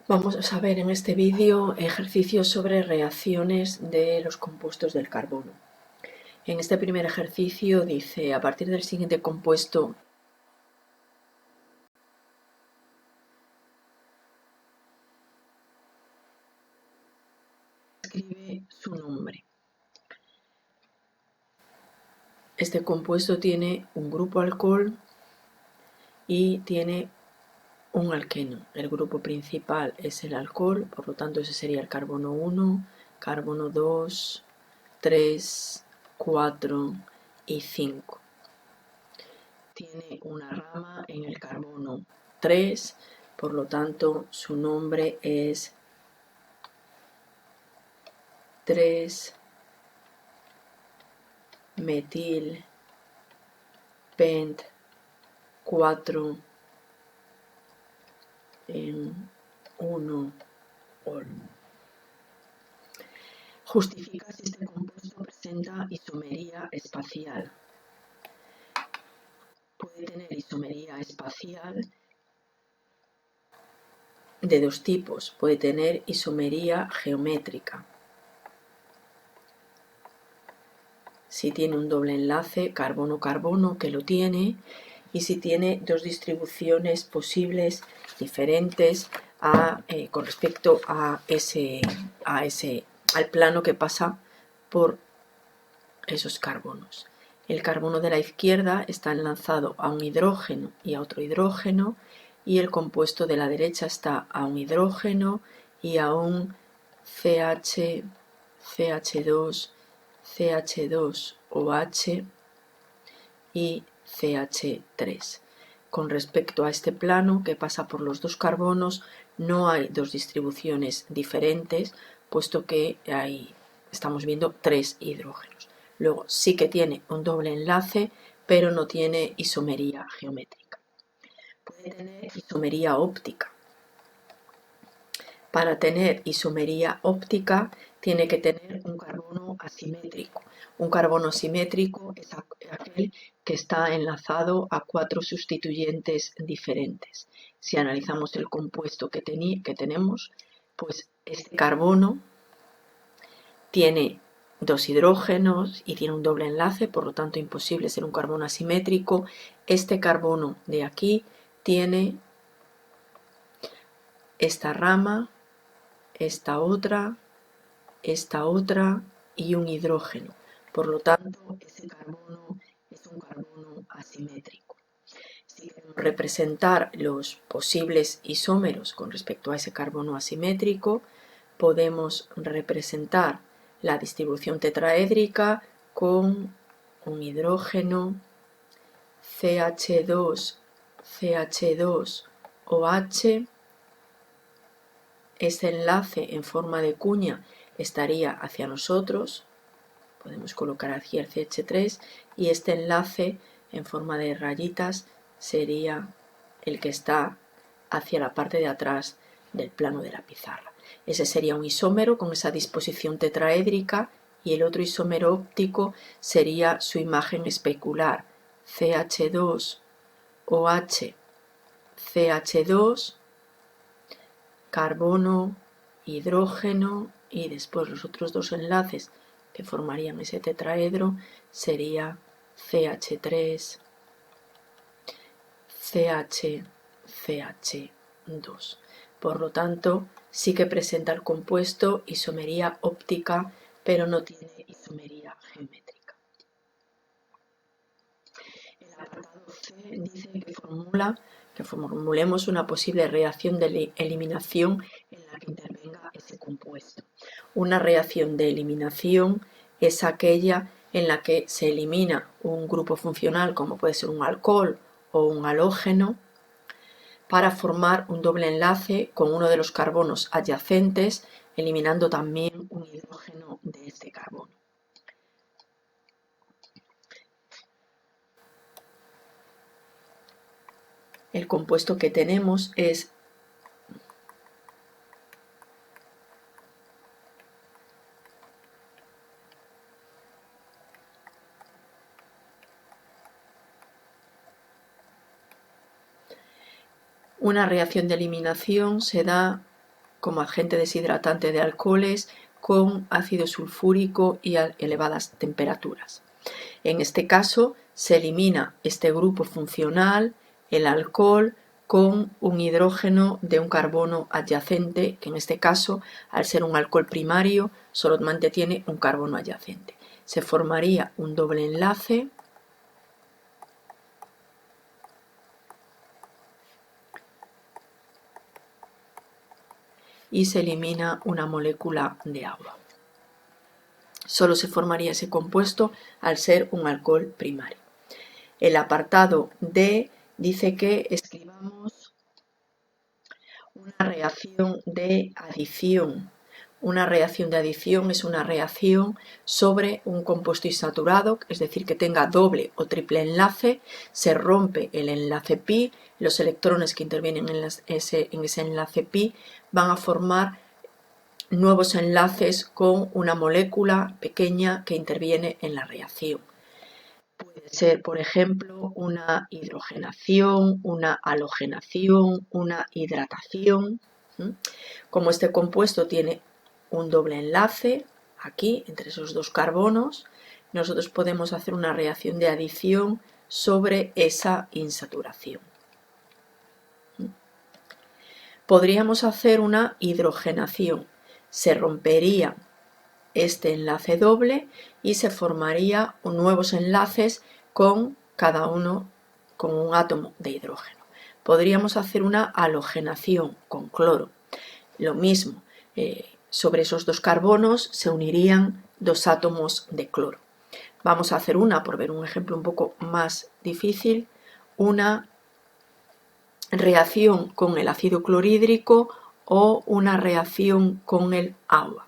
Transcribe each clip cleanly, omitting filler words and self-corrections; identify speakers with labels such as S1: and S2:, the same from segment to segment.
S1: Vamos a ver en este vídeo ejercicios sobre reacciones de los compuestos del carbono. En este primer ejercicio dice, a partir del siguiente compuesto, escribe su nombre. Este compuesto tiene un grupo alcohol y tiene un alqueno. El grupo principal es el alcohol, por lo tanto ese sería el carbono 1, carbono 2, 3, 4 y 5. Tiene una rama en el carbono 3, por lo tanto su nombre es 3-metil pent 4 en 1 ol. Justifica si este compuesto presenta isomería espacial. Puede tener isomería espacial de dos tipos. Puede tener isomería geométrica. Si tiene un doble enlace carbono-carbono, que lo tiene, y si tiene dos distribuciones posibles diferentes con respecto al plano que pasa por esos carbonos. El carbono de la izquierda está enlazado a un hidrógeno y a otro hidrógeno, y el compuesto de la derecha está a un hidrógeno y a un CH, CH2, CH2OH y CH3. Con respecto a este plano que pasa por los dos carbonos, no hay dos distribuciones diferentes, puesto que estamos viendo tres hidrógenos. Luego sí que tiene un doble enlace, pero no tiene isomería geométrica. Puede tener isomería óptica. Para tener isomería óptica tiene que tener un carbono asimétrico. Un carbono asimétrico es aquel que está enlazado a cuatro sustituyentes diferentes. Si analizamos el compuesto que tenemos, pues este carbono tiene dos hidrógenos y tiene un doble enlace, por lo tanto imposible ser un carbono asimétrico. Este carbono de aquí tiene esta rama, esta otra y un hidrógeno. Por lo tanto, ese carbono es un carbono asimétrico. Si queremos representar los posibles isómeros con respecto a ese carbono asimétrico, podemos representar la distribución tetraédrica con un hidrógeno, CH2, CH2OH. Este enlace en forma de cuña estaría hacia nosotros, podemos colocar aquí el CH3, y este enlace en forma de rayitas sería el que está hacia la parte de atrás del plano de la pizarra. Ese sería un isómero con esa disposición tetraédrica, y el otro isómero óptico sería su imagen especular, CH2OH, CH2, carbono, hidrógeno, y después los otros dos enlaces que formarían ese tetraedro sería CH3, CH, CH2. Por lo tanto, sí que presenta el compuesto isomería óptica, pero no tiene isomería geométrica. El apartado C dice que formulemos una posible reacción de eliminación en la que intervenga ese compuesto. Una reacción de eliminación es aquella en la que se elimina un grupo funcional, como puede ser un alcohol o un halógeno, para formar un doble enlace con uno de los carbonos adyacentes, eliminando también un hidrógeno de este carbono. El compuesto que tenemos es una reacción de eliminación, se da como agente deshidratante de alcoholes con ácido sulfúrico y a elevadas temperaturas. En este caso se elimina este grupo funcional, el alcohol, con un hidrógeno de un carbono adyacente, que en este caso, al ser un alcohol primario, solamente tiene un carbono adyacente. Se formaría un doble enlace y se elimina una molécula de agua. Solo se formaría ese compuesto al ser un alcohol primario. El apartado D dice que escribamos una reacción de adición. Una reacción de adición es una reacción sobre un compuesto insaturado, es decir, que tenga doble o triple enlace, se rompe el enlace pi, los electrones que intervienen en ese enlace pi van a formar nuevos enlaces con una molécula pequeña que interviene en la reacción. Puede ser, por ejemplo, una hidrogenación, una halogenación, una hidratación. Como este compuesto tiene un doble enlace aquí entre esos dos carbonos, nosotros podemos hacer una reacción de adición sobre esa insaturación. Podríamos hacer una hidrogenación. Se rompería este enlace doble y se formaría nuevos enlaces con cada uno con un átomo de hidrógeno. Podríamos hacer una halogenación con cloro. Lo mismo, sobre esos dos carbonos se unirían dos átomos de cloro. Vamos a hacer una, por ver un ejemplo un poco más difícil, una reacción con el ácido clorhídrico o una reacción con el agua.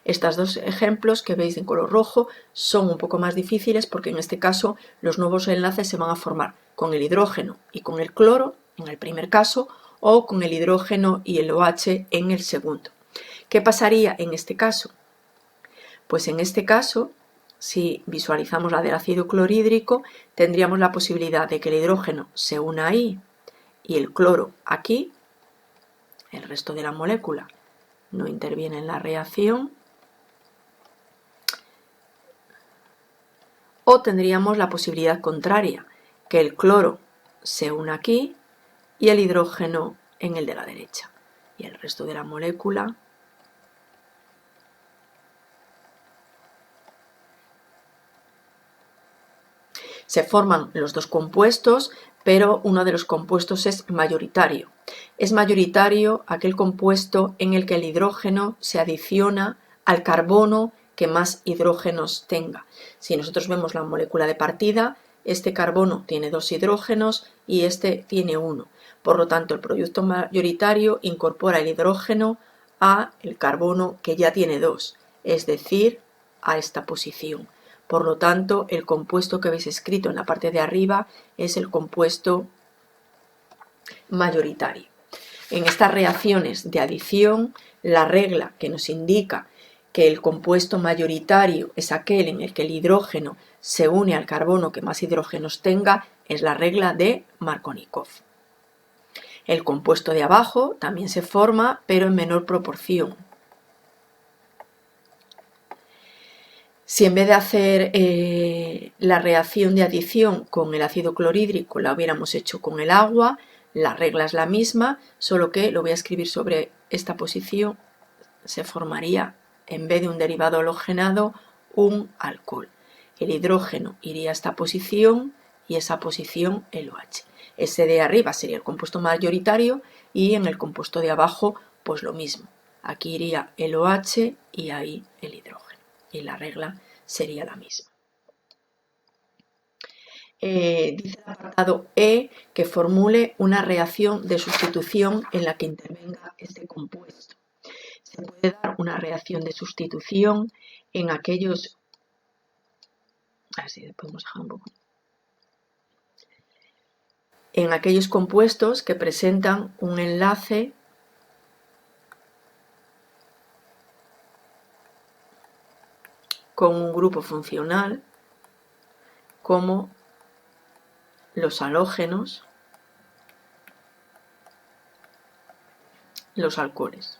S1: Estos dos ejemplos que veis en color rojo son un poco más difíciles porque en este caso los nuevos enlaces se van a formar con el hidrógeno y con el cloro en el primer caso o con el hidrógeno y el OH en el segundo. ¿Qué pasaría en este caso? Pues en este caso, si visualizamos la del ácido clorhídrico, tendríamos la posibilidad de que el hidrógeno se una ahí y el cloro aquí, el resto de la molécula no interviene en la reacción, o tendríamos la posibilidad contraria, que el cloro se una aquí y el hidrógeno en el de la derecha, y el resto de la molécula se forman los dos compuestos, pero uno de los compuestos es mayoritario. Es mayoritario aquel compuesto en el que el hidrógeno se adiciona al carbono que más hidrógenos tenga. Si nosotros vemos la molécula de partida, este carbono tiene dos hidrógenos y este tiene uno. Por lo tanto, el producto mayoritario incorpora el hidrógeno a el carbono que ya tiene dos, es decir, a esta posición. Por lo tanto, el compuesto que veis escrito en la parte de arriba es el compuesto mayoritario. En estas reacciones de adición, la regla que nos indica que el compuesto mayoritario es aquel en el que el hidrógeno se une al carbono que más hidrógenos tenga es la regla de Markovnikov. El compuesto de abajo también se forma, pero en menor proporción. Si en vez de hacer la reacción de adición con el ácido clorhídrico la hubiéramos hecho con el agua, la regla es la misma, solo que lo voy a escribir sobre esta posición, se formaría, en vez de un derivado halogenado, un alcohol. El hidrógeno iría a esta posición y esa posición el OH. Ese de arriba sería el compuesto mayoritario y en el compuesto de abajo pues lo mismo. Aquí iría el OH y ahí el hidrógeno. Y la regla sería la misma. Dice el apartado E que formule una reacción de sustitución en la que intervenga este compuesto. Se puede dar una reacción de sustitución en aquellos... Así podemos dejar un poco. En aquellos compuestos que presentan un enlace con un grupo funcional como los halógenos, los alcoholes.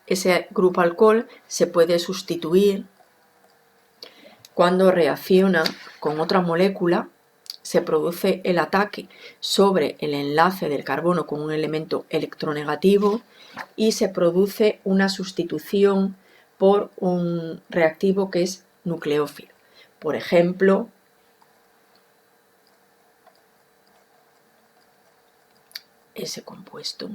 S1: Ese grupo alcohol se puede sustituir cuando reacciona con otra molécula, se produce el ataque sobre el enlace del carbono con un elemento electronegativo y se produce una sustitución por un reactivo que es nucleófilo. Por ejemplo, ese compuesto.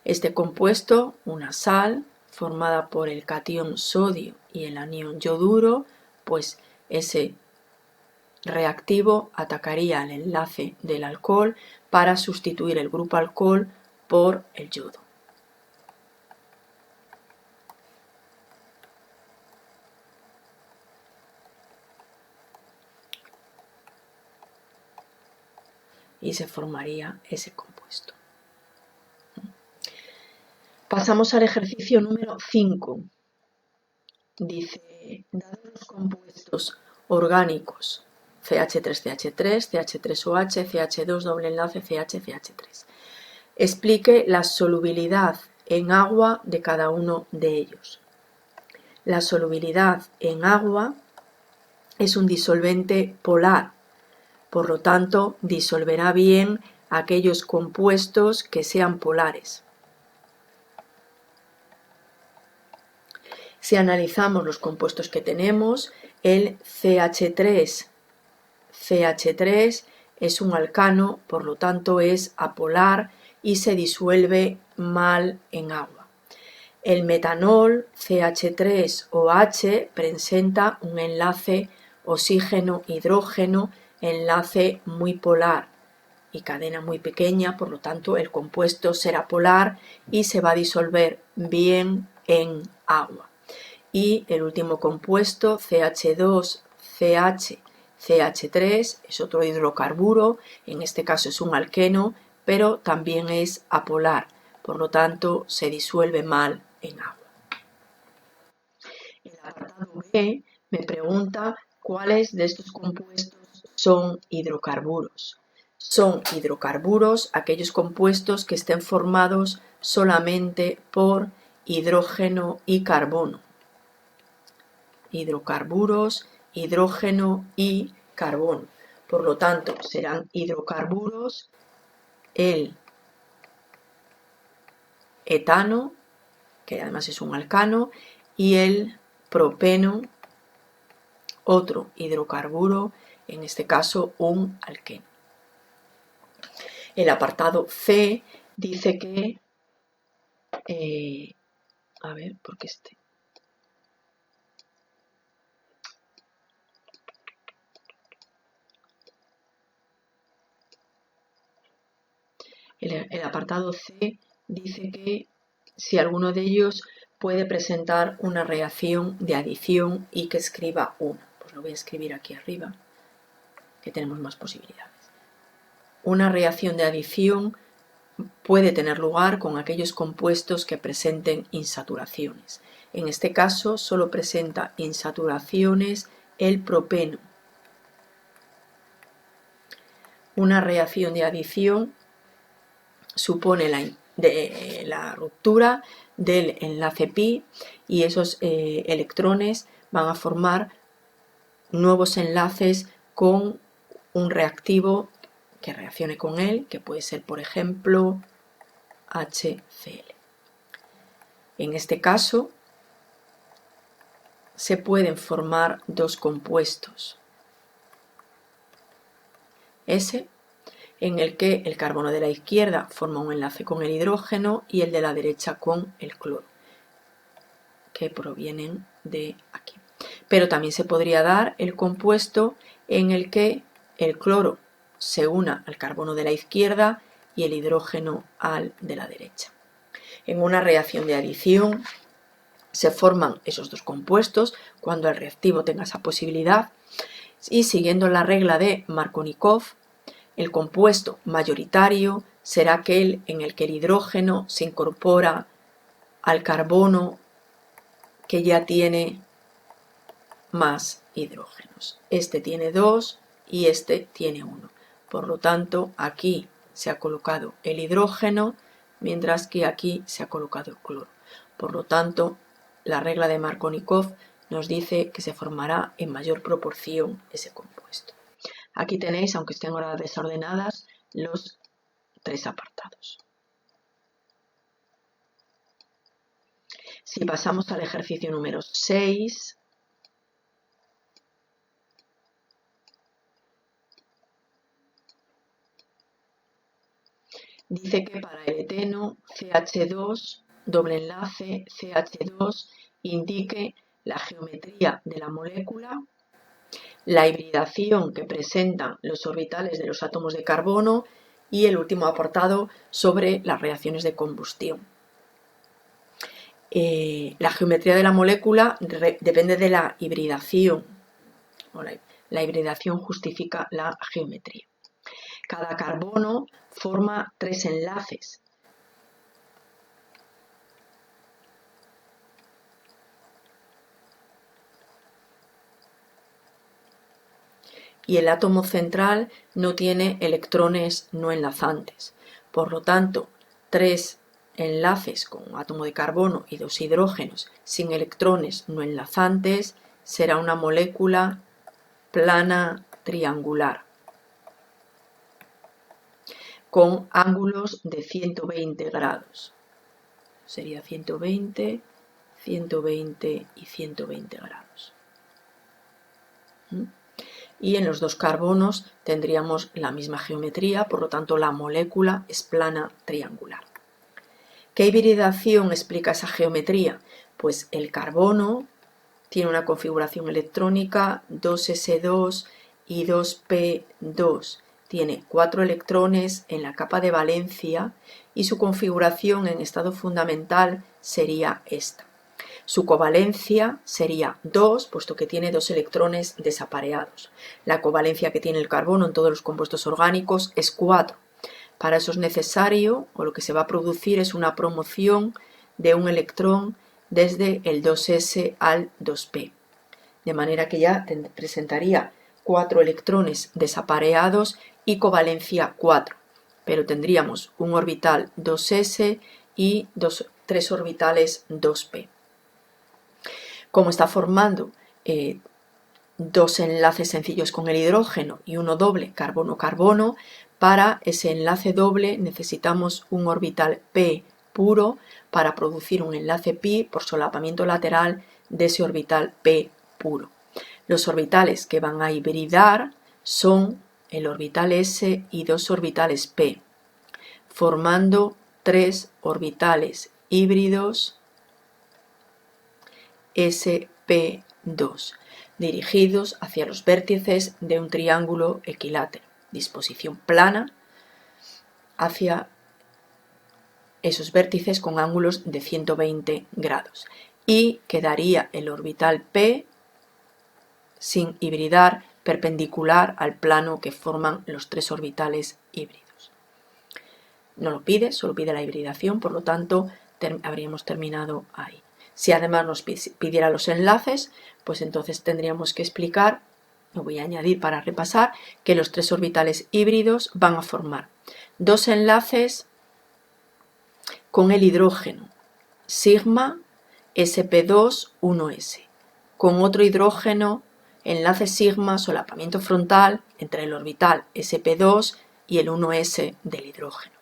S1: Este compuesto, una sal formada por el catión sodio y el anión yoduro, pues ese reactivo atacaría el enlace del alcohol para sustituir el grupo alcohol por el yodo. Y se formaría ese compuesto. Pasamos al ejercicio número 5. Dice, dados los compuestos orgánicos CH3CH3, CH3OH, CH2 doble enlace CH3, explique la solubilidad en agua de cada uno de ellos. La solubilidad en agua es un disolvente polar, por lo tanto disolverá bien aquellos compuestos que sean polares. Si analizamos los compuestos que tenemos, el CH3 es un alcano, por lo tanto es apolar y se disuelve mal en agua. El metanol CH3OH presenta un enlace oxígeno-hidrógeno, enlace muy polar y cadena muy pequeña, por lo tanto el compuesto será polar y se va a disolver bien en agua. Y el último compuesto, CH2CH3, es otro hidrocarburo, en este caso es un alqueno, pero también es apolar, por lo tanto se disuelve mal en agua. El apartado B me pregunta cuáles de estos compuestos son hidrocarburos. Son hidrocarburos aquellos compuestos que estén formados solamente por hidrógeno y carbono. Hidrocarburos, hidrógeno y carbono. Por lo tanto, serán hidrocarburos el etano, que además es un alcano, y el propeno, otro hidrocarburo, en este caso un alqueno. El apartado C dice que, a ver, porque el apartado C dice que si alguno de ellos puede presentar una reacción de adición y que escriba una. Pues lo voy a escribir aquí arriba, que tenemos más posibilidades. Una reacción de adición puede tener lugar con aquellos compuestos que presenten insaturaciones. En este caso solo presenta insaturaciones el propeno. Una reacción de adición supone la ruptura del enlace pi y esos electrones van a formar nuevos enlaces con un reactivo que reaccione con él, que puede ser, por ejemplo, HCl. En este caso, se pueden formar dos compuestos. Ese, en el que el carbono de la izquierda forma un enlace con el hidrógeno y el de la derecha con el cloro, que provienen de aquí. Pero también se podría dar el compuesto en el que el cloro se una al carbono de la izquierda y el hidrógeno al de la derecha. En una reacción de adición se forman esos dos compuestos cuando el reactivo tenga esa posibilidad y siguiendo la regla de Markovnikov, el compuesto mayoritario será aquel en el que el hidrógeno se incorpora al carbono que ya tiene más hidrógenos. Este tiene 2 y este tiene 1. Por lo tanto, aquí se ha colocado el hidrógeno, mientras que aquí se ha colocado el cloro. Por lo tanto, la regla de Markovnikov nos dice que se formará en mayor proporción ese compuesto. Aquí tenéis, aunque estén ahora desordenadas, los 3 apartados. Si pasamos al ejercicio número 6, dice que para el eteno CH2, doble enlace CH2, indique la geometría de la molécula, la hibridación que presentan los orbitales de los átomos de carbono y el último apartado sobre las reacciones de combustión. La geometría de la molécula depende de la hibridación. La hibridación justifica la geometría. Cada carbono forma 3 enlaces. Y el átomo central no tiene electrones no enlazantes. Por lo tanto, 3 enlaces con un átomo de carbono y 2 hidrógenos sin electrones no enlazantes será una molécula plana triangular con ángulos de 120 grados. Sería 120, 120 y 120 grados. Y en los 2 carbonos tendríamos la misma geometría, por lo tanto la molécula es plana triangular. ¿Qué hibridación explica esa geometría? Pues el carbono tiene una configuración electrónica 2s2 y 2p2. Tiene 4 electrones en la capa de valencia y su configuración en estado fundamental sería esta. Su covalencia sería 2, puesto que tiene 2 electrones desapareados. La covalencia que tiene el carbono en todos los compuestos orgánicos es 4. Para eso es necesario, o lo que se va a producir es una promoción de un electrón desde el 2s al 2p. De manera que ya presentaría 4 electrones desapareados y covalencia 4. Pero tendríamos un orbital 2s y 3 orbitales 2p. Como está formando 2 enlaces sencillos con el hidrógeno y uno doble carbono-carbono, para ese enlace doble necesitamos un orbital p puro para producir un enlace pi por solapamiento lateral de ese orbital p puro. Los orbitales que van a hibridar son el orbital s y 2 orbitales p, formando 3 orbitales híbridos sp2, dirigidos hacia los vértices de un triángulo equilátero, disposición plana hacia esos vértices con ángulos de 120 grados. Y quedaría el orbital p sin hibridar, perpendicular al plano que forman los 3 orbitales híbridos. No lo pide, solo pide la hibridación, por lo tanto habríamos terminado ahí. Si además nos pidiera los enlaces, pues entonces tendríamos que explicar, lo voy a añadir para repasar, que los 3 orbitales híbridos van a formar 2 enlaces con el hidrógeno, sigma, sp2, 1s, con otro hidrógeno, enlace sigma, solapamiento frontal entre el orbital sp2 y el 1s del hidrógeno.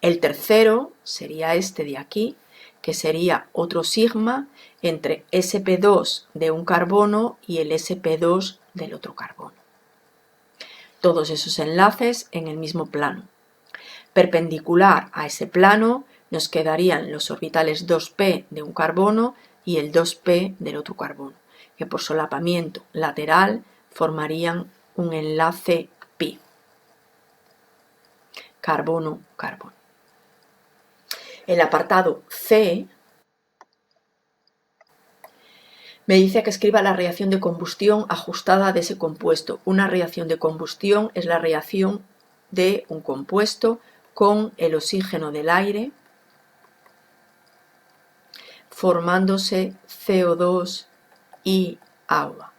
S1: El tercero sería este de aquí, que sería otro sigma entre sp2 de un carbono y el sp2 del otro carbono. Todos esos enlaces en el mismo plano. Perpendicular a ese plano nos quedarían los orbitales 2p de un carbono y el 2p del otro carbono, que por solapamiento lateral formarían un enlace pi. Carbono-carbono. El apartado C me dice que escriba la reacción de combustión ajustada de ese compuesto. Una reacción de combustión es la reacción de un compuesto con el oxígeno del aire, formándose CO2 y agua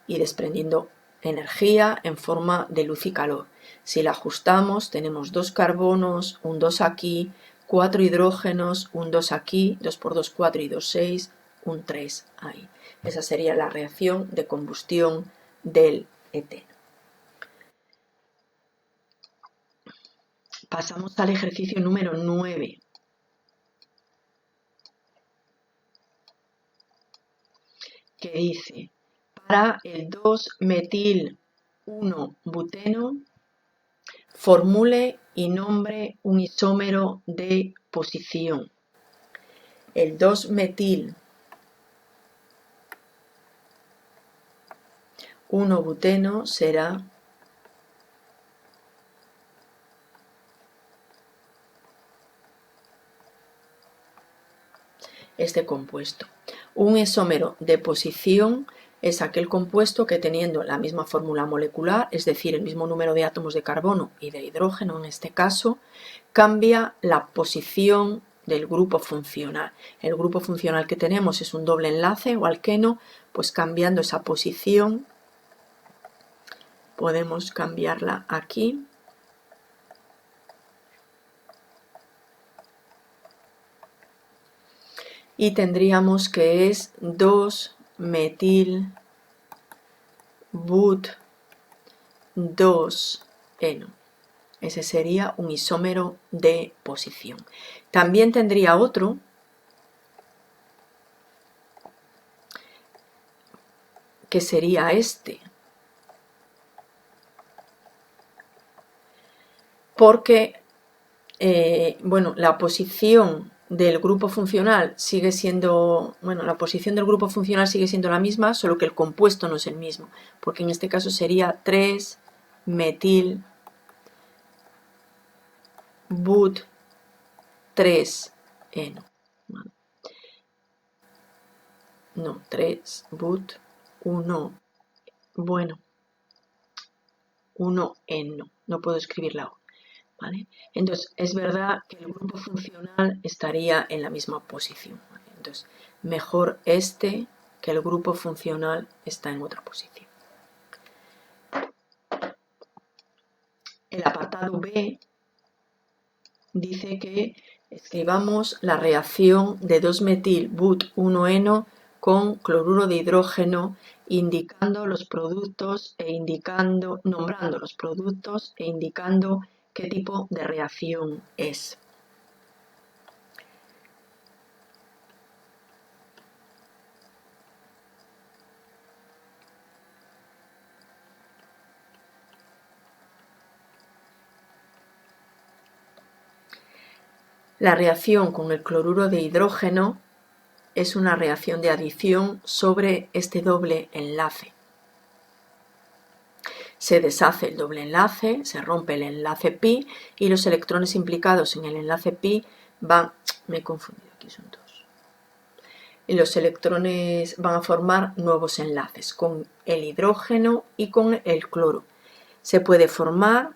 S1: y desprendiendo energía en forma de luz y calor. Si la ajustamos, tenemos 2 carbonos, un 2 aquí, 4 hidrógenos, un 2 aquí, 2 por 2, 4 y 2, 6, un 3 ahí. Esa sería la reacción de combustión del eteno. Pasamos al ejercicio número 9. Que dice, para el 2-metil-1-buteno, formule y nombre un isómero de posición. El 2-metil-1-buteno será este compuesto. Un isómero de posición es aquel compuesto que, teniendo la misma fórmula molecular, es decir, el mismo número de átomos de carbono y de hidrógeno en este caso, cambia la posición del grupo funcional. El grupo funcional que tenemos es un doble enlace o alqueno, pues cambiando esa posición podemos cambiarla aquí. Y tendríamos que es 2-metil-but-2-eno. Ese sería un isómero de posición. También tendría otro que sería este, porque bueno, la posición del grupo funcional sigue siendo, bueno, la posición del grupo funcional sigue siendo la misma, solo que el compuesto no es el mismo, porque en este caso sería 3-metil-but-3-eno. No, 3-but-1, bueno, 1-eno, no puedo escribir la O. ¿Vale? Entonces, es verdad que el grupo funcional estaría en la misma posición. ¿Vale? Entonces, mejor este que el grupo funcional está en otra posición. El apartado B dice que escribamos la reacción de 2-metil-but-1-eno con cloruro de hidrógeno, indicando los productos nombrando los productos e indicando qué tipo de reacción es. La reacción con el cloruro de hidrógeno es una reacción de adición sobre este doble enlace. Se deshace el doble enlace, se rompe el enlace pi y los electrones implicados en el enlace pi van, me he confundido, aquí son dos, y los electrones van a formar nuevos enlaces con el hidrógeno y con el cloro. Se puede formar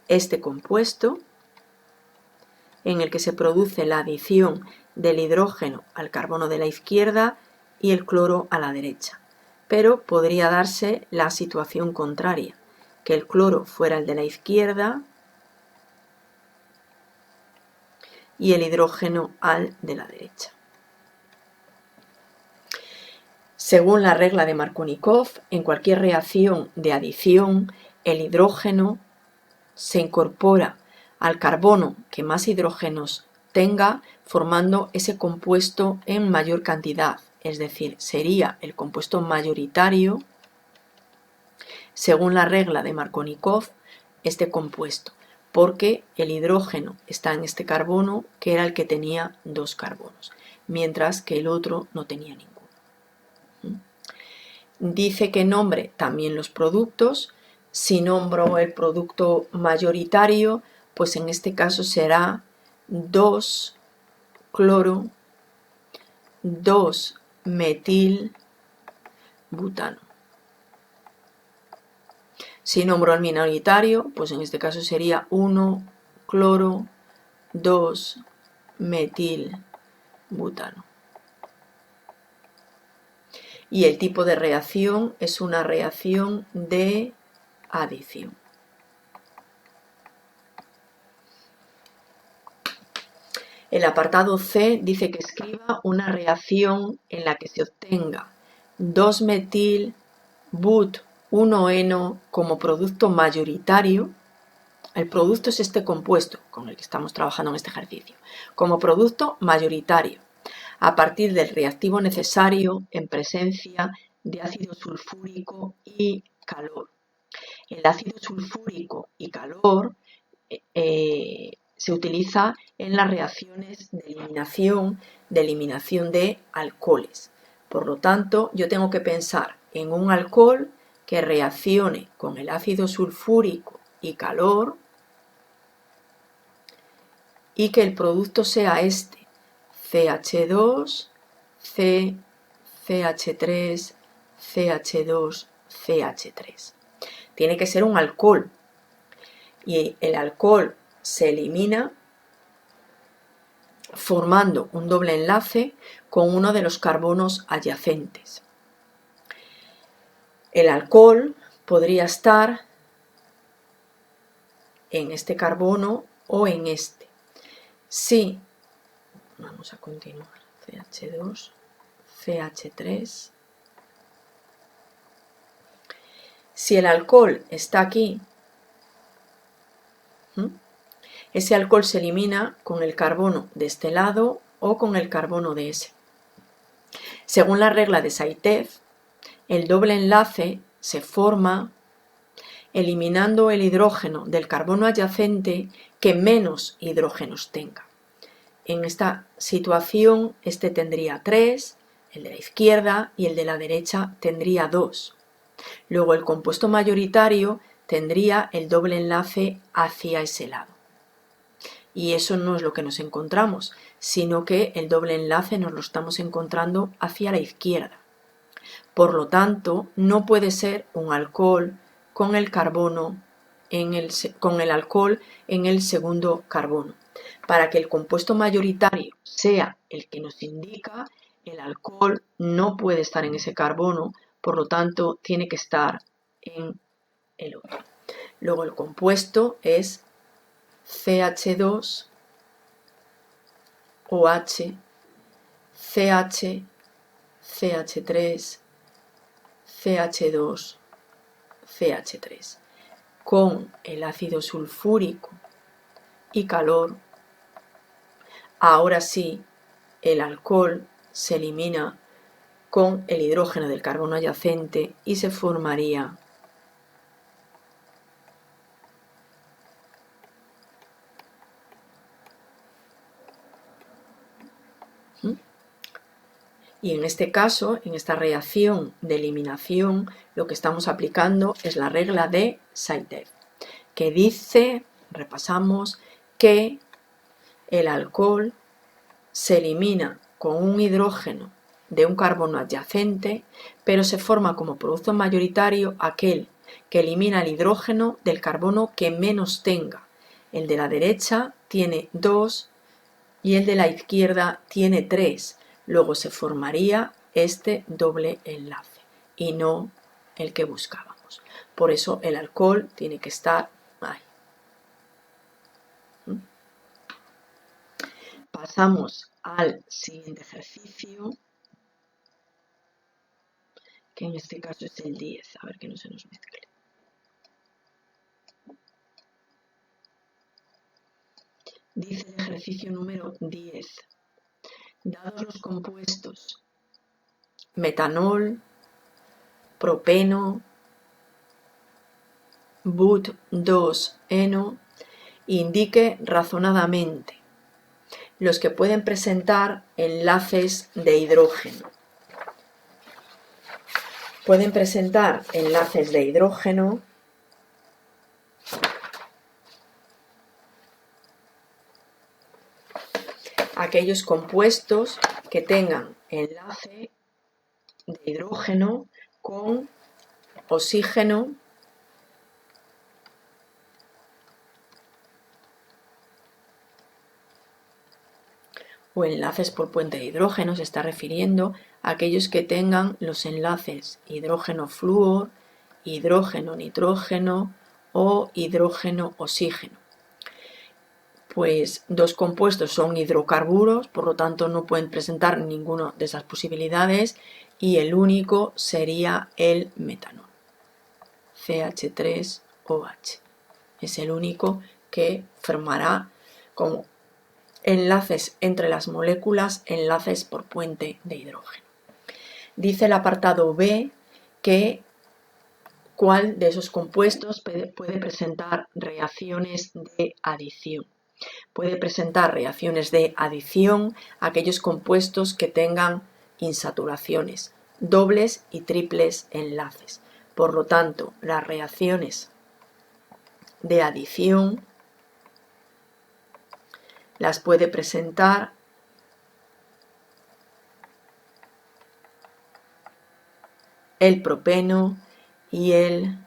S1: este compuesto en el que se produce la adición del hidrógeno al carbono de la izquierda y el cloro a la derecha. Pero podría darse la situación contraria, que el cloro fuera el de la izquierda y el hidrógeno al de la derecha. Según la regla de Markovnikov, en cualquier reacción de adición, el hidrógeno se incorpora al carbono que más hidrógenos tenga, formando ese compuesto en mayor cantidad, es decir, sería el compuesto mayoritario, según la regla de Markovnikov, este compuesto, porque el hidrógeno está en este carbono que era el que tenía dos carbonos, mientras que el otro no tenía ninguno. Dice que nombre también los productos. Si nombro el producto mayoritario, pues en este caso será 2-cloro, 2-metil-butano. Si nombro el minoritario, pues en este caso sería 1-cloro, 2-metil-butano. Y el tipo de reacción es una reacción de adición. El apartado C dice que escriba una reacción en la que se obtenga 2-metil-but-1-eno como producto mayoritario. El producto es este compuesto con el que estamos trabajando en este ejercicio. Como producto mayoritario, a partir del reactivo necesario en presencia de ácido sulfúrico y calor. El ácido sulfúrico y calor se utiliza en las reacciones de eliminación de alcoholes. Por lo tanto, yo tengo que pensar en un alcohol que reaccione con el ácido sulfúrico y calor y que el producto sea este, CH2, CH3, CH2, CH3. Tiene que ser un alcohol y el alcohol se elimina formando un doble enlace con uno de los carbonos adyacentes. El alcohol podría estar en este carbono o en este. Sí, vamos a continuar. CH2, CH3. Si el alcohol está aquí, ese alcohol se elimina con el carbono de este lado o con el carbono de ese. Según la regla de Saitev, el doble enlace se forma eliminando el hidrógeno del carbono adyacente que menos hidrógenos tenga. En esta situación, este tendría 3, el de la izquierda y el de la derecha tendría 2. Luego el compuesto mayoritario tendría el doble enlace hacia ese lado. Y eso no es lo que nos encontramos, sino que el doble enlace nos lo estamos encontrando hacia la izquierda. Por lo tanto, no puede ser un alcohol con el carbono con el alcohol en el segundo carbono. Para que el compuesto mayoritario sea el que nos indica, el alcohol no puede estar en ese carbono, por lo tanto, tiene que estar en el otro. Luego el compuesto es CH2, OH, CH, CH3, CH2, CH3. Con el ácido sulfúrico y calor, ahora sí, el alcohol se elimina con el hidrógeno del carbono adyacente y se formaría y en este caso, en esta reacción de eliminación, lo que estamos aplicando es la regla de Saitev, que dice, repasamos, que el alcohol se elimina con un hidrógeno de un carbono adyacente, pero se forma como producto mayoritario aquel que elimina el hidrógeno del carbono que menos tenga. El de la derecha tiene 2 y el de la izquierda tiene 3. Luego se formaría este doble enlace y no el que buscábamos. Por eso el alcohol tiene que estar ahí. Pasamos al siguiente ejercicio, que en este caso es el 10, a ver que no se nos mezcle. Dice el ejercicio número 10. Dados los compuestos metanol, propeno, but-2-eno, indique razonadamente los que pueden presentar enlaces de hidrógeno. Pueden presentar enlaces de hidrógeno aquellos compuestos que tengan enlace de hidrógeno con oxígeno o enlaces por puente de hidrógeno. Se está refiriendo a aquellos que tengan los enlaces hidrógeno-flúor, hidrógeno-nitrógeno o hidrógeno-oxígeno. Pues dos compuestos son hidrocarburos, por lo tanto no pueden presentar ninguna de esas posibilidades y el único sería el metanol, CH3OH. Es el único que formará como enlaces entre las moléculas, enlaces por puente de hidrógeno. Dice el apartado B que cuál de esos compuestos puede presentar reacciones de adición. Puede presentar reacciones de adición a aquellos compuestos que tengan insaturaciones, dobles y triples enlaces. Por lo tanto, las reacciones de adición las puede presentar el propeno y el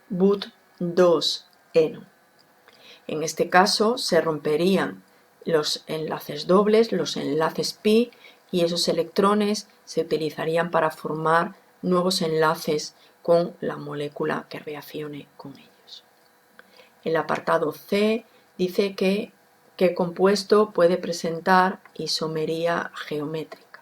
S1: but2-eno. En este caso se romperían los enlaces dobles, los enlaces pi, y esos electrones se utilizarían para formar nuevos enlaces con la molécula que reaccione con ellos. El apartado C dice que qué compuesto puede presentar isomería geométrica.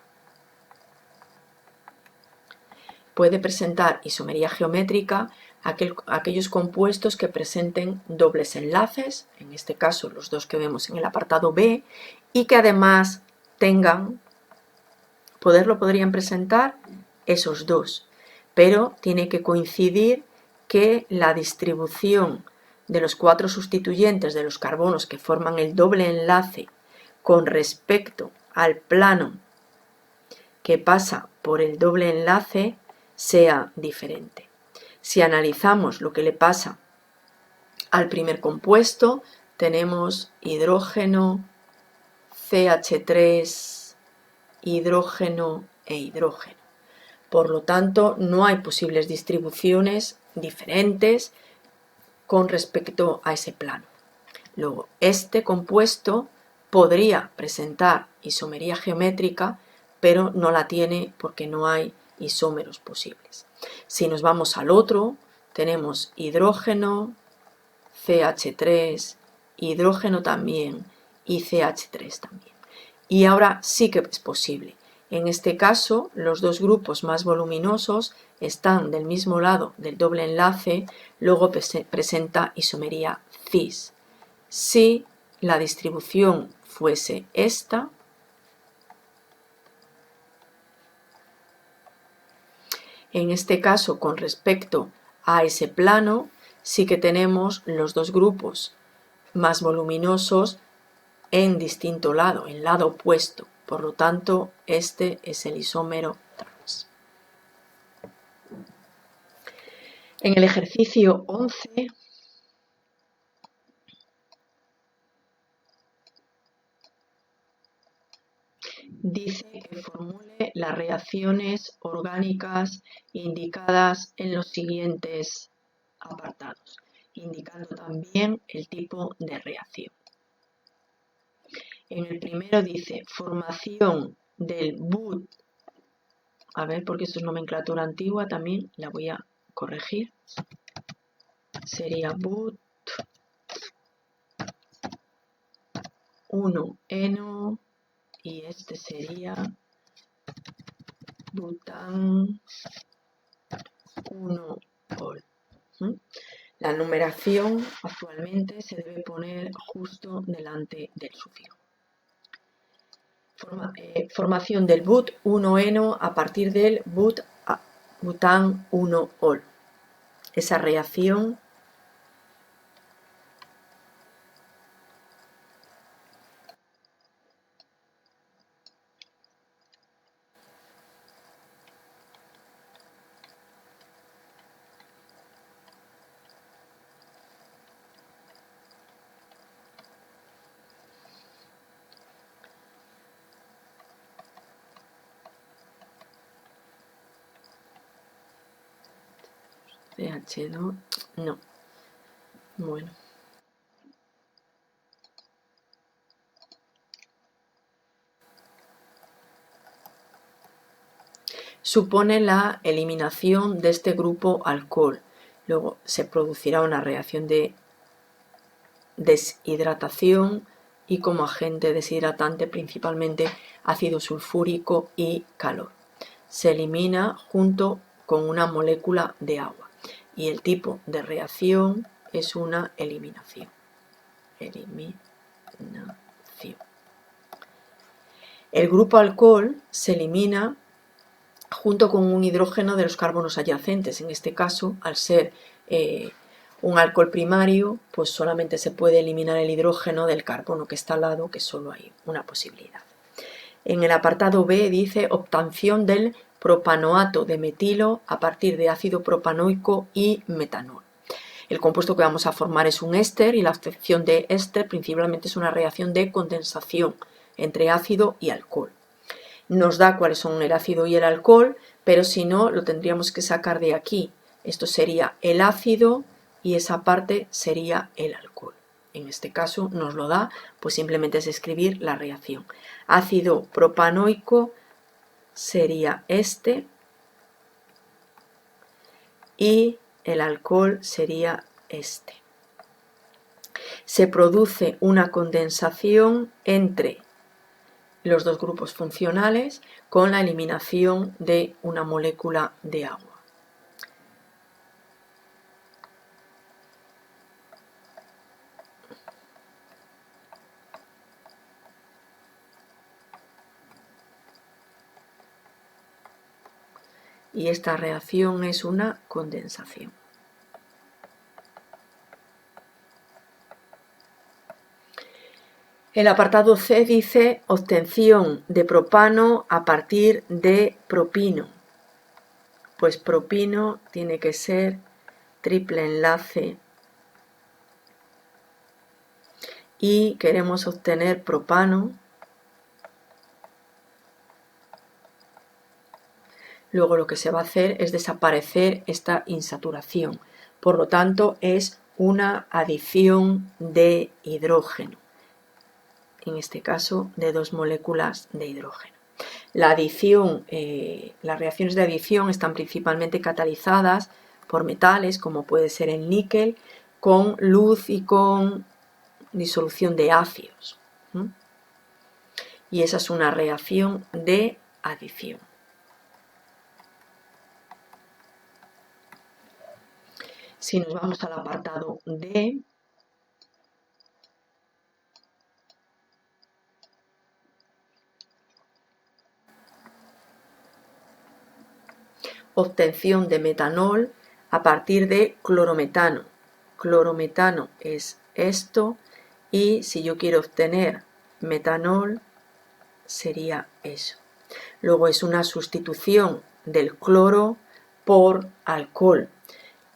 S1: Puede presentar isomería geométrica aquellos compuestos que presenten dobles enlaces, en este caso los dos que vemos en el apartado B, y que además tengan, podrían presentar esos dos, pero tiene que coincidir que la distribución de los cuatro sustituyentes de los carbonos que forman el doble enlace con respecto al plano que pasa por el doble enlace sea diferente. Si analizamos lo que le pasa al primer compuesto, tenemos hidrógeno, CH3, hidrógeno e hidrógeno. Por lo tanto, no hay posibles distribuciones diferentes con respecto a ese plano. Luego, este compuesto podría presentar isomería geométrica, pero no la tiene porque no hay isómeros posibles. Si nos vamos al otro, tenemos hidrógeno, CH3, hidrógeno también y CH3 también. Y ahora sí que es posible. En este caso, los dos grupos más voluminosos están del mismo lado del doble enlace, luego presenta isomería cis. Si la distribución fuese esta, en este caso con respecto a ese plano, sí que tenemos los dos grupos más voluminosos en distinto lado, en lado opuesto. Por lo tanto, este es el isómero trans. En el ejercicio 11 dice que formule las reacciones orgánicas indicadas en los siguientes apartados, indicando también el tipo de reacción. En el primero dice formación del but, a ver, porque esto es nomenclatura antigua, también la voy a corregir, sería but 1-eno y este sería butan 1-ol. La numeración actualmente se debe poner justo delante del sufijo. Formación del but 1-eno a partir del butan 1-ol. Esa reacción CH2, no. Bueno. supone la eliminación de este grupo alcohol. Luego se producirá una reacción de deshidratación y como agente deshidratante principalmente ácido sulfúrico y calor. Se elimina junto con una molécula de agua y el tipo de reacción es una eliminación. El grupo alcohol se elimina junto con un hidrógeno de los carbonos adyacentes. En este caso, al ser un alcohol primario, pues solamente se puede eliminar el hidrógeno del carbono que está al lado, que solo hay una posibilidad. En el apartado B dice obtención del propanoato de metilo a partir de ácido propanoico y metanol. El compuesto que vamos a formar es un éster y la obtención de éster principalmente es una reacción de condensación entre ácido y alcohol. Nos da cuáles son el ácido y el alcohol, pero si no, lo tendríamos que sacar de aquí. Esto sería el ácido y esa parte sería el alcohol. En este caso nos lo da, pues simplemente es escribir la reacción. Ácido propanoico sería este y el alcohol sería este. Se produce una condensación entre los dos grupos funcionales con la eliminación de una molécula de agua. Y esta reacción es una condensación. El apartado C dice obtención de propano a partir de propino. Pues propino tiene que ser triple enlace y queremos obtener propano. Luego lo que se va a hacer es desaparecer esta insaturación. Por lo tanto, es una adición de hidrógeno. En este caso, de dos moléculas de hidrógeno. Las reacciones de adición están principalmente catalizadas por metales, como puede ser el níquel, con luz y con disolución de ácidos. Y esa es una reacción de adición. Si nos vamos al apartado D, obtención de metanol a partir de clorometano. Clorometano es esto y si yo quiero obtener metanol sería eso. Luego es una sustitución del cloro por alcohol.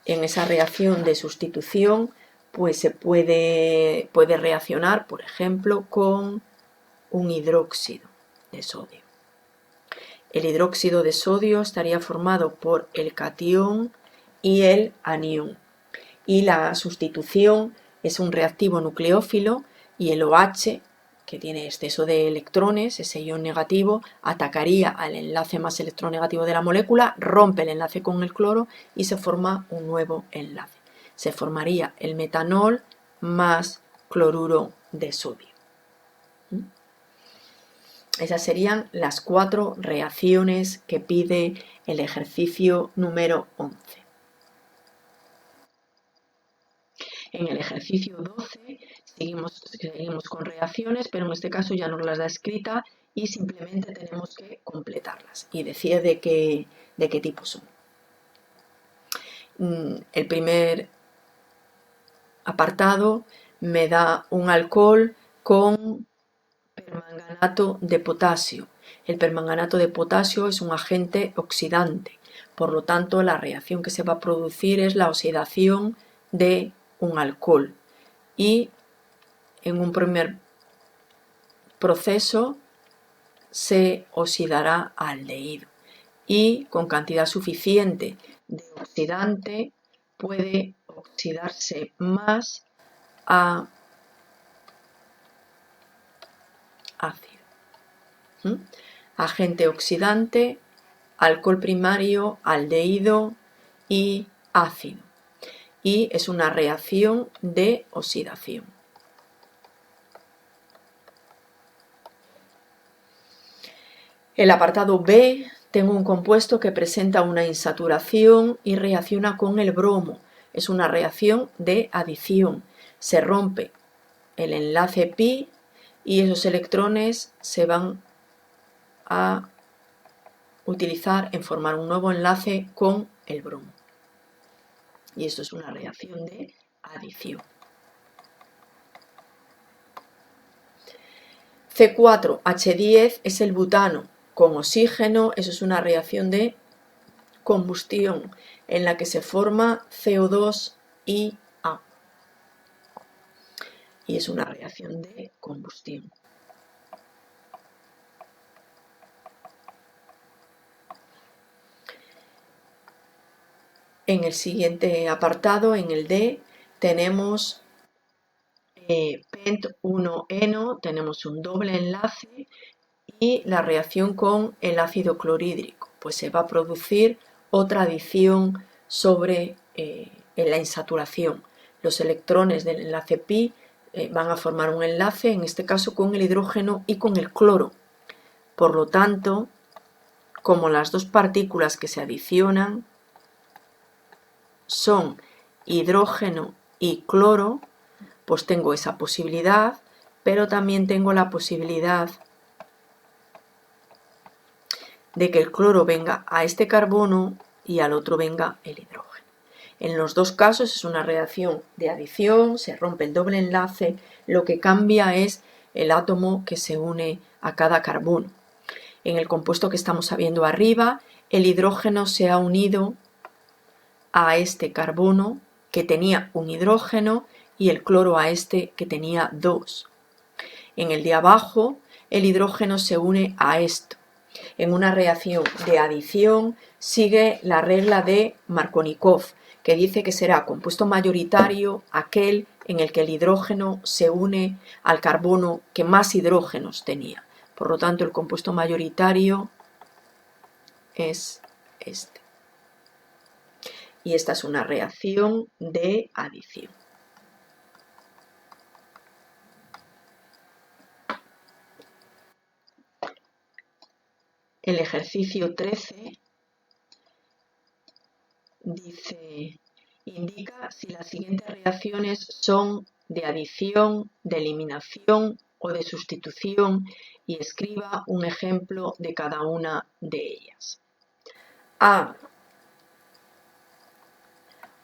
S1: En esa reacción de sustitución pues se puede reaccionar, por ejemplo, con un hidróxido de sodio. El hidróxido de sodio estaría formado por el catión y el anión. Y la sustitución es un reactivo nucleófilo y el OH, que tiene exceso de electrones, ese ion negativo, atacaría al enlace más electronegativo de la molécula, rompe el enlace con el cloro y se forma un nuevo enlace. Se formaría el metanol más cloruro de sodio. Esas serían las 4 reacciones que pide el ejercicio número 11. En el ejercicio 12 seguimos con reacciones, pero en este caso ya nos las da escrita y simplemente tenemos que completarlas y decir de qué tipo son. El primer apartado me da un alcohol con permanganato de potasio. El permanganato de potasio es un agente oxidante, por lo tanto la reacción que se va a producir es la oxidación de un alcohol y en un primer proceso se oxidará aldehído y con cantidad suficiente de oxidante puede oxidarse más a ácido. Agente oxidante alcohol primario, aldehído y ácido. Y es una reacción de oxidación. El apartado B, tengo un compuesto que presenta una insaturación y reacciona con el bromo. Es una reacción de adición. Se rompe el enlace pi y esos electrones se van a utilizar en formar un nuevo enlace con el bromo. Y esto es una reacción de adición. C4H10 es el butano con oxígeno, eso es una reacción de combustión en la que se forma CO2 y A. Y es una reacción de combustión. En el siguiente apartado, en el D, tenemos pent1-eno, tenemos un doble enlace y la reacción con el ácido clorhídrico. Pues se va a producir otra adición sobre la insaturación. Los electrones del enlace pi van a formar un enlace, en este caso con el hidrógeno y con el cloro. Por lo tanto, como las dos partículas que se adicionan son hidrógeno y cloro, pues tengo esa posibilidad, pero también tengo la posibilidad de que el cloro venga a este carbono y al otro venga el hidrógeno. En los dos casos es una reacción de adición, se rompe el doble enlace, lo que cambia es el átomo que se une a cada carbono. En el compuesto que estamos viendo arriba, el hidrógeno se ha unido a este carbono que tenía un hidrógeno y el cloro a este que tenía dos. En el de abajo, el hidrógeno se une a esto. En una reacción de adición sigue la regla de Markovnikov, que dice que será compuesto mayoritario aquel en el que el hidrógeno se une al carbono que más hidrógenos tenía. Por lo tanto, el compuesto mayoritario es este. Y esta es una reacción de adición. El ejercicio 13 dice, indica si las siguientes reacciones son de adición, de eliminación o de sustitución y escriba un ejemplo de cada una de ellas. A.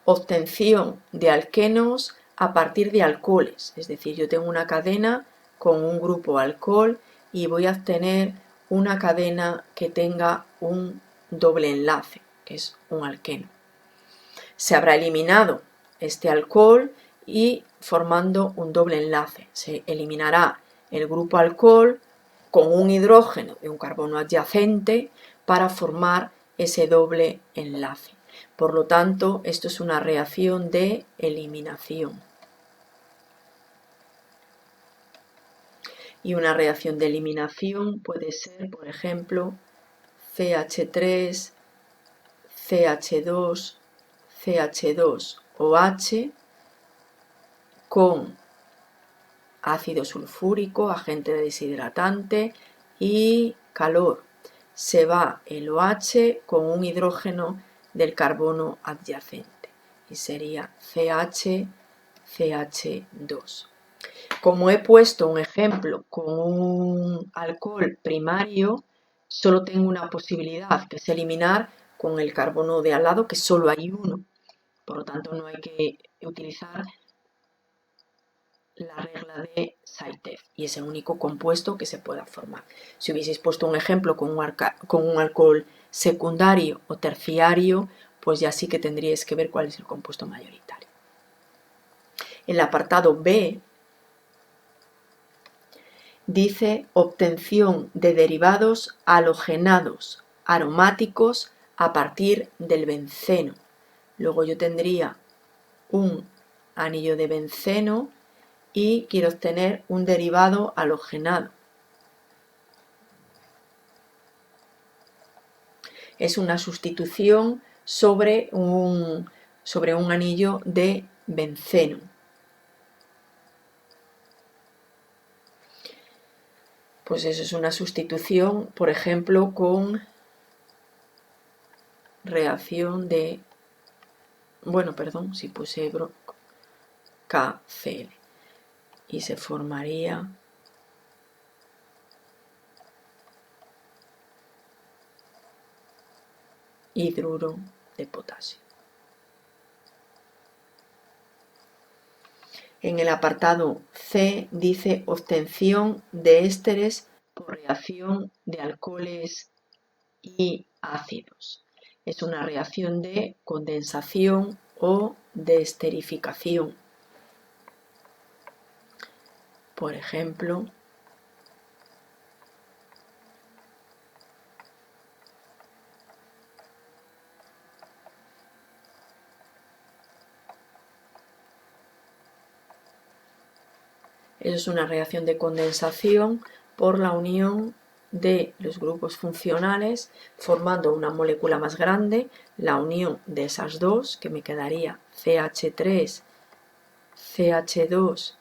S1: Obtención de alquenos a partir de alcoholes, es decir, yo tengo una cadena con un grupo alcohol y voy a obtener una cadena que tenga un doble enlace, que es un alqueno. Se habrá eliminado este alcohol y formando un doble enlace. Se eliminará el grupo alcohol con un hidrógeno de un carbono adyacente para formar ese doble enlace. Por lo tanto, esto es una reacción de eliminación. Y una reacción de eliminación puede ser, por ejemplo, CH3, CH2, CH2OH con ácido sulfúrico, agente deshidratante y calor. Se va el OH con un hidrógeno del carbono adyacente y sería CH2. Como he puesto un ejemplo con un alcohol primario, solo tengo una posibilidad, que es eliminar con el carbono de al lado, que solo hay uno. Por lo tanto, no hay que utilizar la regla de Saitev y es el único compuesto que se pueda formar. Si hubieseis puesto un ejemplo con un alcohol secundario o terciario, pues ya sí que tendríais que ver cuál es el compuesto mayoritario. El apartado B dice obtención de derivados halogenados aromáticos a partir del benceno. Luego yo tendría un anillo de benceno y quiero obtener un derivado halogenado. Es una sustitución sobre un anillo de benceno. Pues eso es una sustitución, por ejemplo, con reacción de, bueno, perdón, si puse KCl y se formaría hidruro de potasio. En el apartado C dice obtención de ésteres por reacción de alcoholes y ácidos. Es una reacción de condensación o de esterificación. Por ejemplo, eso es una reacción de condensación por la unión de los grupos funcionales formando una molécula más grande, la unión de esas dos, que me quedaría CH3, CH2,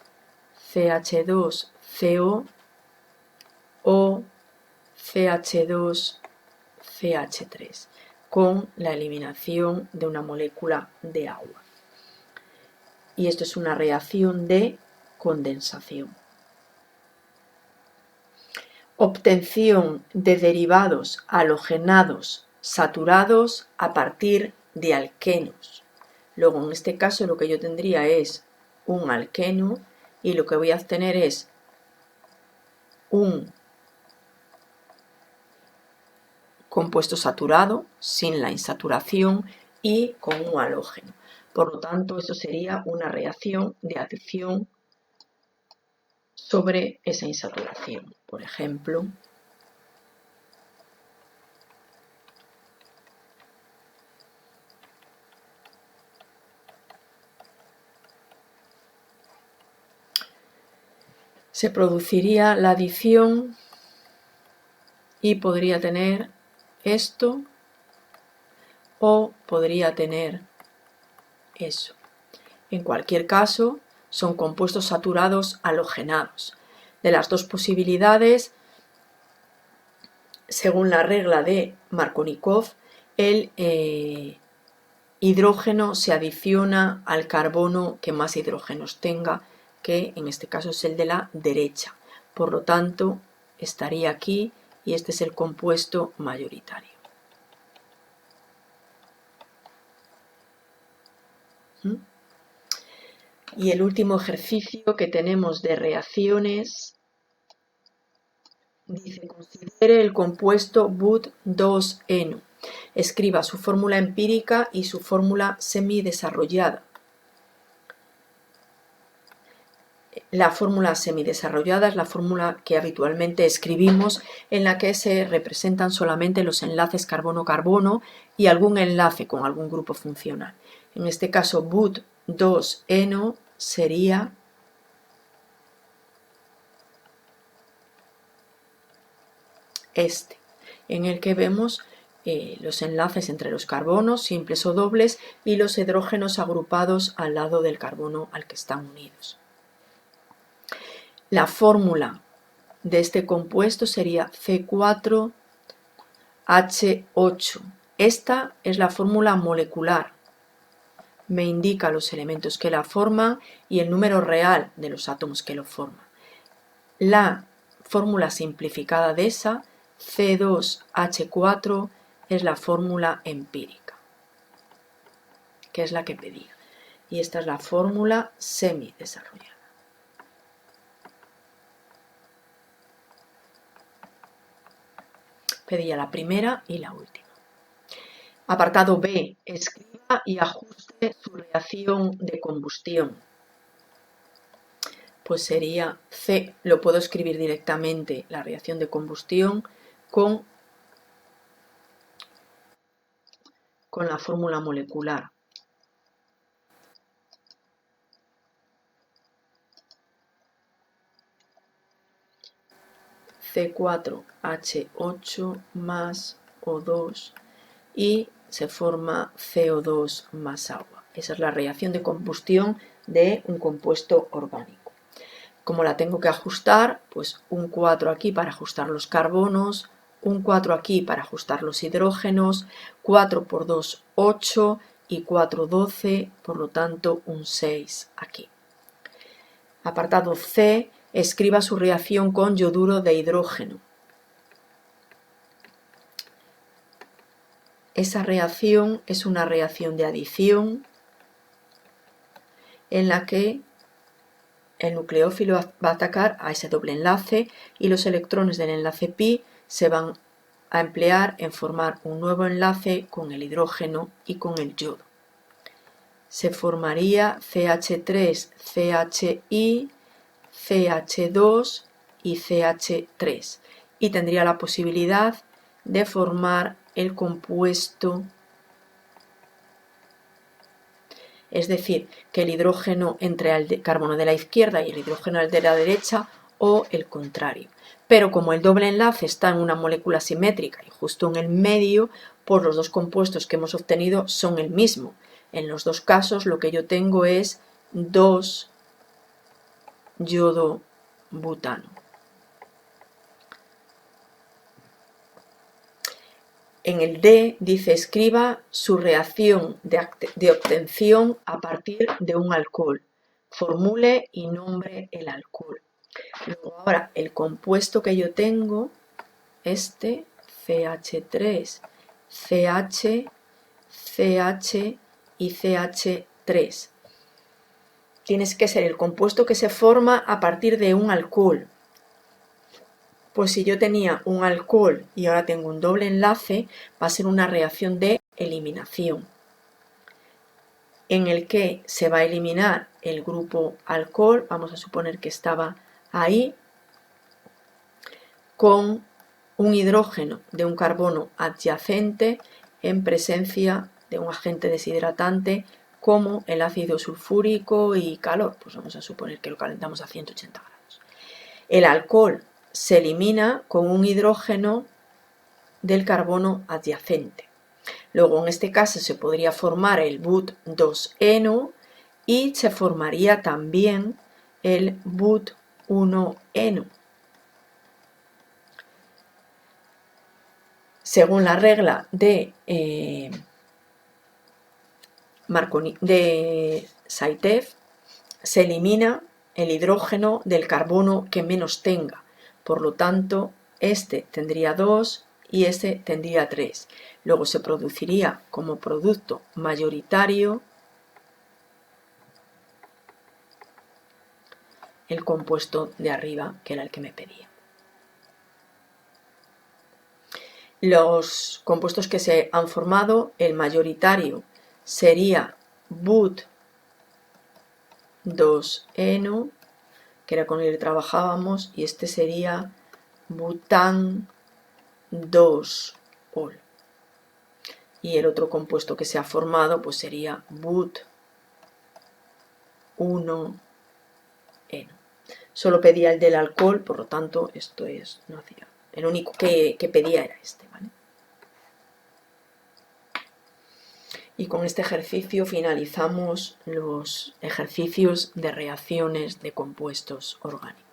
S1: CH2, CO o CH2, CH3, con la eliminación de una molécula de agua. Y esto es una reacción de condensación. Obtención de derivados halogenados saturados a partir de alquenos. Luego, en este caso, lo que yo tendría es un alqueno y lo que voy a obtener es un compuesto saturado sin la insaturación y con un halógeno. Por lo tanto, eso sería una reacción de adición sobre esa insaturación. Por ejemplo, se produciría la adición y podría tener esto o podría tener eso. En cualquier caso, son compuestos saturados halogenados. De las dos posibilidades, según la regla de Markovnikov, el hidrógeno se adiciona al carbono que más hidrógenos tenga, que en este caso es el de la derecha. Por lo tanto, estaría aquí y este es el compuesto mayoritario. Y el último ejercicio que tenemos de reacciones dice: considere el compuesto But2-eno. Escriba su fórmula empírica y su fórmula semidesarrollada. La fórmula semidesarrollada es la fórmula que habitualmente escribimos, en la que se representan solamente los enlaces carbono-carbono y algún enlace con algún grupo funcional. En este caso, But2-eno sería este, en el que vemos los enlaces entre los carbonos, simples o dobles, y los hidrógenos agrupados al lado del carbono al que están unidos. La fórmula de este compuesto sería C4H8. Esta es la fórmula molecular. Me indica los elementos que la forman y el número real de los átomos que lo forman. La fórmula simplificada de esa, C2H4, es la fórmula empírica, que es la que pedía. Y esta es la fórmula semidesarrollada. Pedía la primera y la última. Apartado B. Escriba y ajuste su reacción de combustión. Pues sería C, lo puedo escribir directamente, la reacción de combustión con la fórmula molecular. C4H8 más O2 y se forma CO2 más agua. Esa es la reacción de combustión de un compuesto orgánico. Como la tengo que ajustar, pues un 4 aquí para ajustar los carbonos, un 4 aquí para ajustar los hidrógenos, 4 por 2, 8 y 4, 12, por lo tanto un 6 aquí. Apartado C, escriba su reacción con yoduro de hidrógeno. Esa reacción es una reacción de adición en la que el nucleófilo va a atacar a ese doble enlace y los electrones del enlace pi se van a emplear en formar un nuevo enlace con el hidrógeno y con el yodo. Se formaría CH3, CHI, CH2 y CH3 y tendría la posibilidad de formar el compuesto, es decir, que el hidrógeno entre al carbono de la izquierda y el hidrógeno al de la derecha o el contrario. Pero como el doble enlace está en una molécula simétrica y justo en el medio, pues los dos compuestos que hemos obtenido son el mismo. En los dos casos lo que yo tengo es 2 yodo butano. En el D dice escriba su reacción de obtención a partir de un alcohol. Formule y nombre el alcohol. Luego ahora el compuesto que yo tengo, este CH3, CH, CH y CH3. Tienes que ser el compuesto que se forma a partir de un alcohol. Pues si yo tenía un alcohol y ahora tengo un doble enlace, va a ser una reacción de eliminación, en el que se va a eliminar el grupo alcohol, vamos a suponer que estaba ahí, con un hidrógeno de un carbono adyacente en presencia de un agente deshidratante como el ácido sulfúrico y calor. Pues vamos a suponer que lo calentamos a 180 grados. El alcohol se elimina con un hidrógeno del carbono adyacente. Luego en este caso se podría formar el but2eno y se formaría también el but1eno. Según la regla de Saitev, se elimina el hidrógeno del carbono que menos tenga. Por lo tanto, este tendría 2 y este tendría 3. Luego se produciría como producto mayoritario el compuesto de arriba, que era el que me pedía. Los compuestos que se han formado, el mayoritario sería but2eno, que era con el que trabajábamos, y este sería butan2ol. Y el otro compuesto que se ha formado pues sería but1eno. Solo pedía el del alcohol, por lo tanto esto es, no hacía. El único que pedía era este, ¿vale? Y con este ejercicio finalizamos los ejercicios de reacciones de compuestos orgánicos.